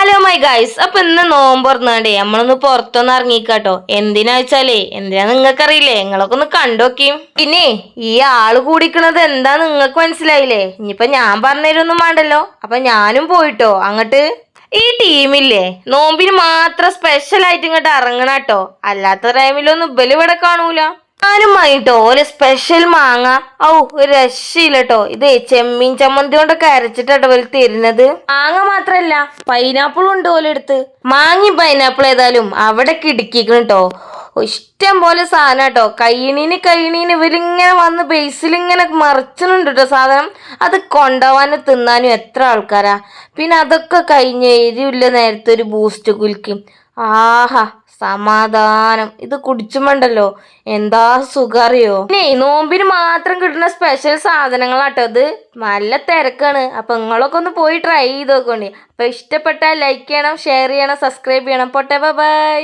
Hello my guys, അപ്പൊ ഇന്ന് നോമ്പ് തുറന്നാണ്ടേ നമ്മളൊന്ന് പുറത്തൊന്ന് ഇറങ്ങിക്കാട്ടോ. എന്തിനാ വെച്ചാലേ നിങ്ങൾക്കറിയില്ലേ, നിങ്ങളൊക്കെ ഒന്ന് കണ്ടോക്കിയും. പിന്നെ ഈ ആള് കൂടിക്കണത് എന്താ നിങ്ങൾക്ക് മനസ്സിലായില്ലേ? ഇനിയിപ്പൊ ഞാൻ പറഞ്ഞുതരൊന്നും വേണ്ടല്ലോ. അപ്പൊ ഞാനും പോയിട്ടോ അങ്ങട്ട്. ഈ ടീമില്ലേ നോമ്പിന് മാത്രം സ്പെഷ്യൽ ആയിട്ട് ഇങ്ങോട്ട് ഇറങ്ങണട്ടോ, അല്ലാത്ത ടൈമിലൊന്നും ഇബല് ഇവിടെ കാണൂല. ഞാനും വാങ്ങിട്ടോ ഓല് സ്പെഷ്യൽ മാങ്ങ. ഒരു രക്ഷയില്ലട്ടോ. ഇതേ ചെമ്മീൻ ചമ്മന്തി കൊണ്ടൊക്കെ അരച്ചിട്ടോ ഓല് തരുന്നത്. മാങ്ങ മാത്രല്ല പൈനാപ്പിളും ഉണ്ട് ഓലെടുത്ത്. മാങ്ങയും പൈനാപ്പിൾ ഏതായാലും അവിടെ കിടുക്കിക്കണട്ടോ. ഇഷ്ടം പോലെ സാധനം കേട്ടോ. കയ്യണീന് ഇവരിങ്ങനെ വന്ന് ബേസിലിങ്ങനെ മറിച്ചുന്നുണ്ട് കേട്ടോ സാധനം. അത് കൊണ്ടുപോവാനും തിന്നാനും എത്ര ആൾക്കാരാ. പിന്നെ അതൊക്കെ കഴിഞ്ഞ് എരിവില്ല നേരത്തെ ഒരു ബൂസ്റ്റ് കുലുക്കും. ആഹാ സമാധാനം. ഇത് കുടിച്ചുമ്പോണ്ടല്ലോ എന്താ സുഖറിയോ. പിന്നെ നോമ്പിന് മാത്രം കിട്ടുന്ന സ്പെഷ്യൽ സാധനങ്ങളാട്ടോ ഇത്. നല്ല തിരക്കാണ്. അപ്പൊ നിങ്ങളൊക്കെ ഒന്ന് പോയി ട്രൈ ചെയ്ത് നോക്കോണ്ടി. അപ്പൊ ഇഷ്ടപ്പെട്ടാൽ ലൈക്ക് ചെയ്യണം, ഷെയർ ചെയ്യണം, സബ്സ്ക്രൈബ് ചെയ്യണം. പോട്ടെ, ബൈ.